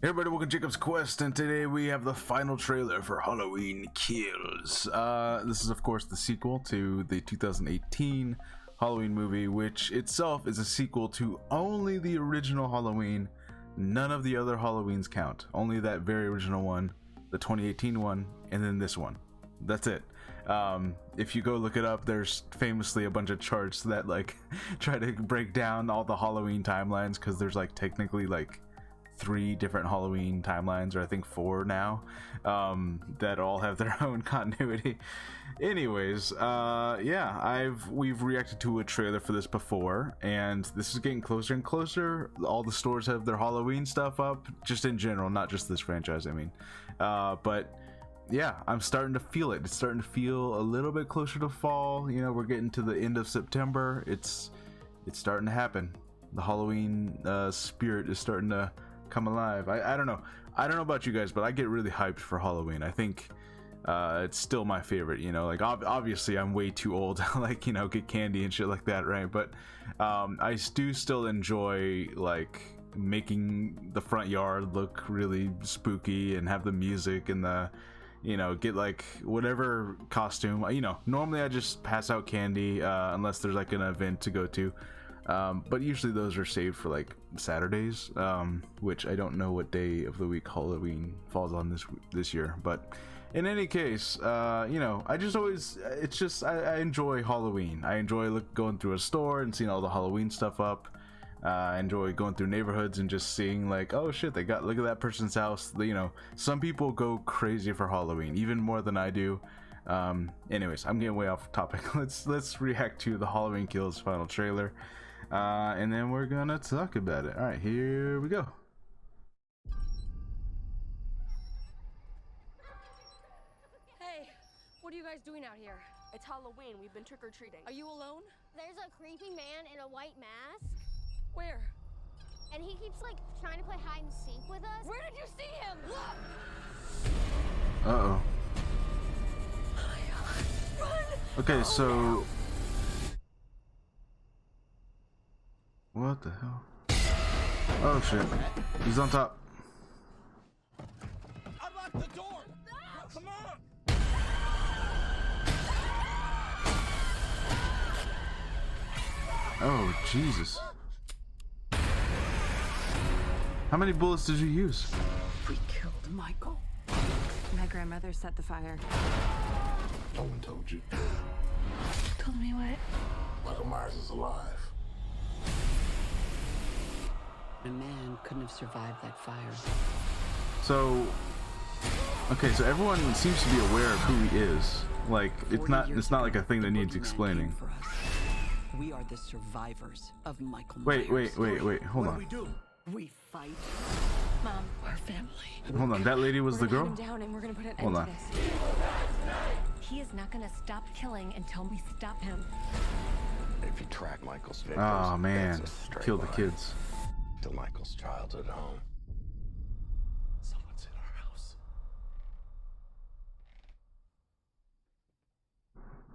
Hey everybody, welcome to Jacob's Quest, and today we have the final trailer for Halloween Kills. This is of course the sequel to the 2018 Halloween movie, which itself is a sequel to only the original Halloween. None of the other Halloweens count, only that very original one, the 2018 one, and then this one. That's it. If you go look it up, there's famously a bunch of charts that like try to break down all the Halloween timelines, because there's like technically like 3 different Halloween timelines, or I think 4 now, that all have their own continuity. Anyways, yeah, we've reacted to a trailer for this before, and this is getting closer and closer. All the stores have their Halloween stuff up, just in general, not just this franchise, I mean. But yeah, I'm starting to feel it. It's starting to feel a little bit closer to fall. You know, we're getting to the end of September. It's starting to happen. The Halloween spirit is starting to come alive. I don't know about you guys, but I get really hyped for Halloween. I think it's still my favorite, you know. Like obviously I'm way too old to like, you know, get candy and shit like that, right? But I do still enjoy like making the front yard look really spooky and have the music and the, you know, get like whatever costume, you know. Normally I just pass out candy unless there's like an event to go to. But usually those are saved for like Saturdays, which I don't know what day of the week Halloween falls on this year. But in any case, you know, I just always, it's just, I enjoy Halloween. I enjoy going through a store and seeing all the Halloween stuff up. I enjoy going through neighborhoods and just seeing like, oh shit, look at that person's house. You know, some people go crazy for Halloween, even more than I do. Anyways, I'm getting way off topic. Let's react to the Halloween Kills final trailer. And then we're gonna talk about it. All right, here we go. Hey, what are you guys doing out here? It's Halloween. We've been trick-or-treating. Are you alone? There's a creepy man in a white mask, Where? and he keeps like trying to play hide and seek with us. Where did you see him? Uh-oh. Run! Okay, so what the hell? Oh shit, he's on top. Unlock the door! Come on! Oh Jesus, how many bullets did you use? We killed Michael. My grandmother set the fire. No one told you. Told me what? Michael Myers is alive. A man couldn't have survived that fire. So, okay, so everyone seems to be aware of who he is. Like, it's not like a thing that needs explaining. We are the survivors of Michael Wait, Myers. hold on. We fight. Mom, Our family. Hold on, that lady was the we're gonna girl? hunt him down and we're gonna put an Hold end on. to this. He is not gonna stop killing until we stop him. If you track Michael's victims, Oh man, it's a straight killed the line kids. to Michael's childhood home. Someone's in our house.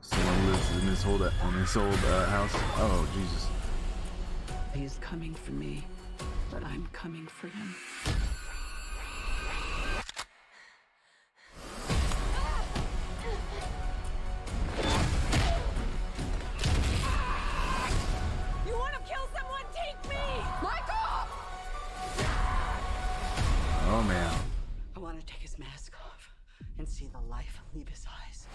Someone lives in this old house. Oh Jesus. He's coming for me, but I'm coming for him. You want to kill someone? Take me! Michael! Oh man. I want to take his mask off and see the life leave his eyes.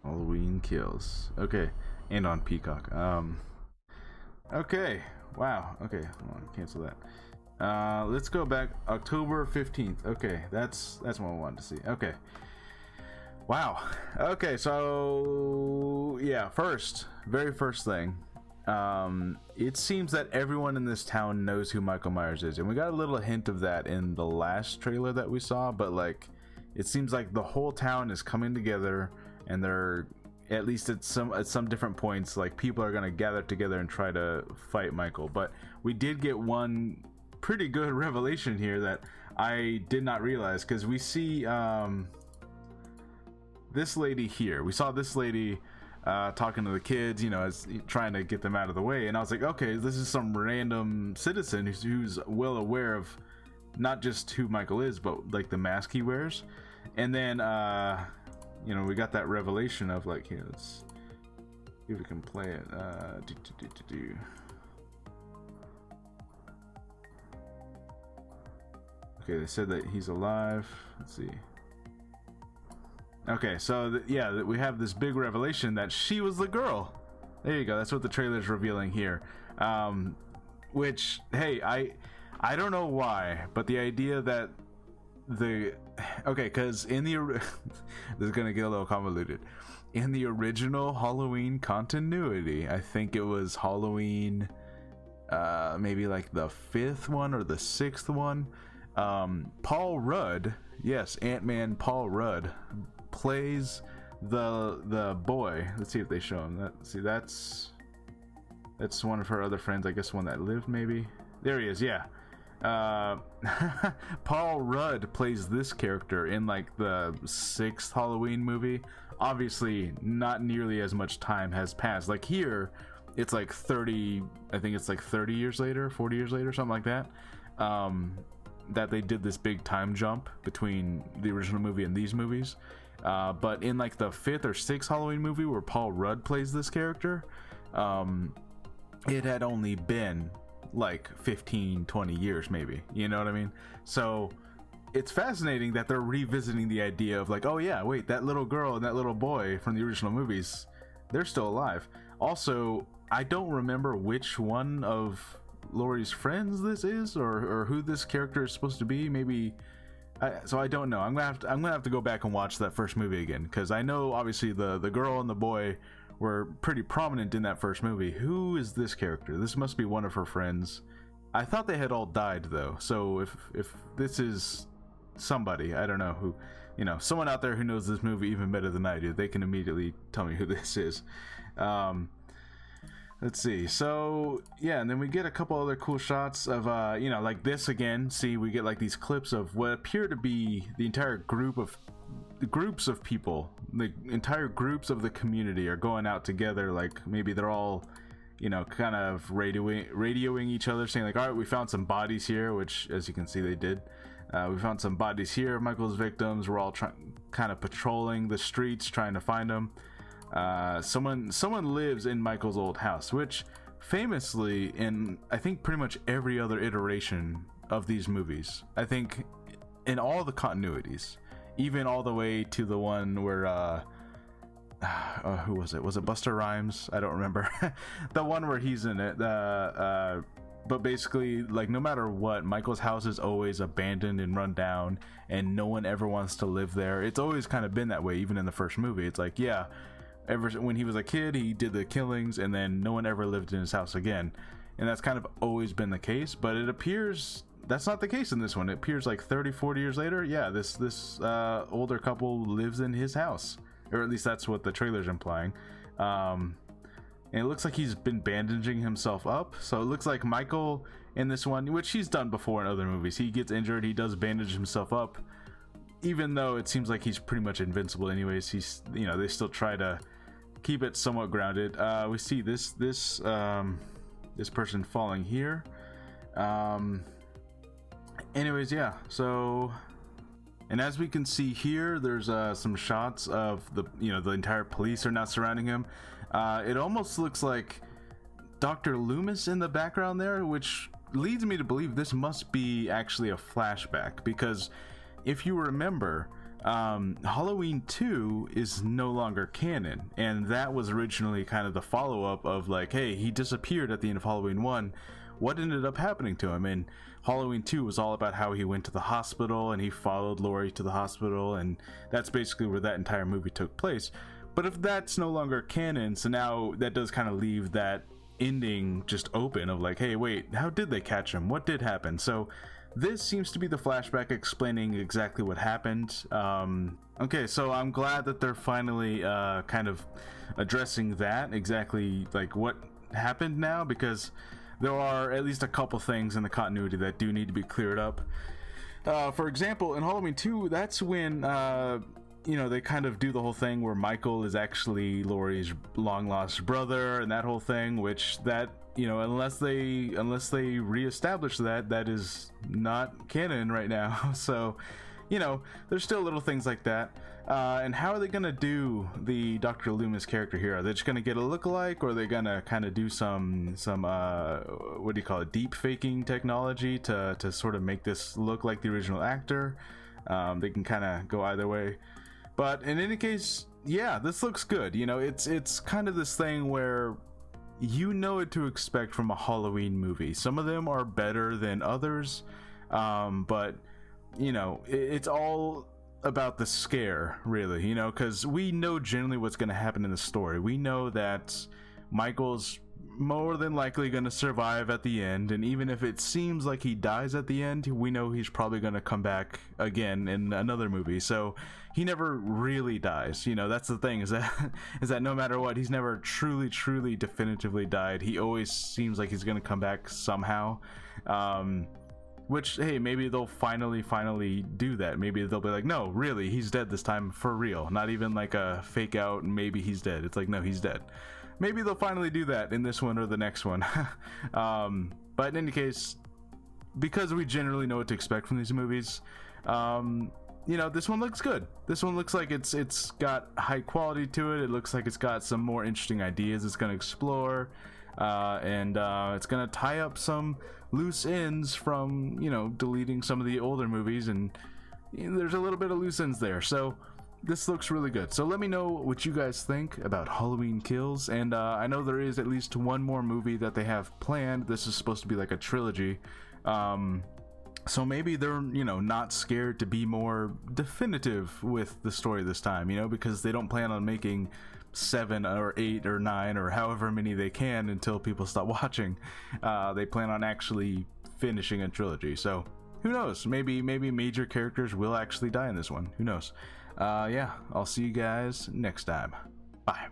Halloween Kills. Okay, and on Peacock. Okay. Wow. Okay, hold on. Cancel that. Let's go back. October 15th. Okay, that's what I wanted to see. Okay. Wow. Okay, so yeah. Very first thing. It seems that everyone in this town knows who Michael Myers is, and we got a little hint of that in the last trailer that we saw. But like, it seems like the whole town is coming together, and they're, at least at some different points, like people are gonna gather together and try to fight Michael. But we did get one pretty good revelation here that I did not realize, because we see this lady here. We saw this lady talking to the kids, you know, as trying to get them out of the way. And I was like, okay, this is some random citizen who's well aware of not just who Michael is, but like the mask he wears. And then you know, we got that revelation of like, here, let's see if we can play it. Okay, they said that he's alive. Let's see. Okay, so yeah, we have this big revelation that she was the girl. There you go. That's what the trailer's revealing here. Which, hey, I don't know why, but the idea that because in the this is gonna get a little convoluted. In the original Halloween continuity, I think it was Halloween, maybe like the 5th one or the 6th one. Paul Rudd, yes, Ant-Man Paul Rudd plays the boy. Let's see if they show him. That's one of her other friends, I guess, one that lived, maybe. There he is. Yeah. Paul Rudd plays this character in like the 6th Halloween movie. Obviously not nearly as much time has passed. Like here it's like 30, I think it's like 30 years later, 40 years later, something like that, that they did this big time jump between the original movie and these movies. But in like the 5th or 6th Halloween movie where Paul Rudd plays this character, it had only been like 15-20 years maybe, you know what I mean? So it's fascinating that they're revisiting the idea of like, oh yeah, wait, that little girl and that little boy from the original movies, they're still alive. Also, I don't remember which one of Laurie's friends this is, or who this character is supposed to be. Maybe so I don't know. I'm gonna have to go back and watch that first movie again, because I know obviously the girl and the boy were pretty prominent in that first movie. Who is this character? This must be one of her friends. I thought they had all died though, so if this is somebody, I don't know who, you know, someone out there who knows this movie even better than I do, they can immediately tell me who this is. Let's see. So yeah, and then we get a couple other cool shots of you know, like this again. See, we get like these clips of what appear to be the entire groups of people, the entire groups of the community are going out together. Like maybe they're all, you know, kind of radioing each other, saying like, all right, we found some bodies here, which as you can see they did. We found some bodies here of Michael's victims. We're all kind of patrolling the streets trying to find them. Someone lives in Michael's old house, which famously in I think pretty much every other iteration of these movies, I think in all the continuities, even all the way to the one where who was it? Was it Busta Rhymes? I don't remember. The one where he's in it. But basically, like, no matter what, Michael's house is always abandoned and run down, and no one ever wants to live there. It's always kind of been that way, even in the first movie. It's like, yeah, ever when he was a kid, he did the killings, and then no one ever lived in his house again. And that's kind of always been the case, but it appears that's not the case in this one. It appears like 30-40 years later, yeah, this older couple lives in his house, or at least that's what the trailer's implying. And it looks like he's been bandaging himself up. So it looks like Michael in this one, which he's done before in other movies, he gets injured, he does bandage himself up, even though it seems like he's pretty much invincible anyways. He's, you know, they still try to keep it somewhat grounded. We see this person falling here. Anyways, yeah, so, and as we can see here, there's some shots of the entire police are now surrounding him. It almost looks like Dr. Loomis in the background there, which leads me to believe this must be actually a flashback, because if you remember, Halloween 2 is no longer canon, and that was originally kind of the follow-up of like, hey, he disappeared at the end of Halloween 1. What ended up happening to him? And Halloween 2 was all about how he went to the hospital and he followed Laurie to the hospital, and that's basically where that entire movie took place. But if that's no longer canon, so now that does kind of leave that ending just open of like, hey, wait, how did they catch him? What did happen? So this seems to be the flashback explaining exactly what happened. Okay, so I'm glad that they're finally kind of addressing that, exactly like what happened now, because there are at least a couple things in the continuity that do need to be cleared up. For example, in Halloween 2, that's when you know, they kind of do the whole thing where Michael is actually Laurie's long lost brother and that whole thing, which that, you know, unless they reestablish that, that is not canon right now. So, you know, there's still little things like that. And how are they gonna do the Dr. Loomis character here? Are they just gonna get a lookalike, or are they gonna kind of do some what do you call it, deep faking technology to sort of make this look like the original actor? They can kind of go either way. But in any case, yeah, this looks good. You know, it's kind of this thing where you know what to expect from a Halloween movie. Some of them are better than others, but you know, it's all about the scare, really, you know, because we know generally what's going to happen in the story. We know that Michael's more than likely going to survive at the end, and even if it seems like he dies at the end, we know he's probably going to come back again in another movie. So he never really dies. You know, that's the thing, is that no matter what, he's never truly definitively died. He always seems like he's going to come back somehow. Which, hey, maybe they'll finally do that. Maybe they'll be like, no, really, he's dead this time, for real. Not even like a fake out, maybe he's dead. It's like, no, he's dead. Maybe they'll finally do that in this one or the next one. But in any case, because we generally know what to expect from these movies, you know, this one looks good. This one looks like it's got high quality to it. It looks like it's got some more interesting ideas it's going to explore. And it's gonna tie up some loose ends from, you know, deleting some of the older movies, and you know, there's a little bit of loose ends there. So this looks really good. So let me know what you guys think about Halloween Kills. And I know there is at least one more movie that they have planned. This is supposed to be like a trilogy. So maybe they're, you know, not scared to be more definitive with the story this time, you know, because they don't plan on making 7 or 8 or 9 or however many they can until people stop watching. They plan on actually finishing a trilogy. So who knows? Maybe major characters will actually die in this one. Who knows? Yeah, I'll see you guys next time. Bye.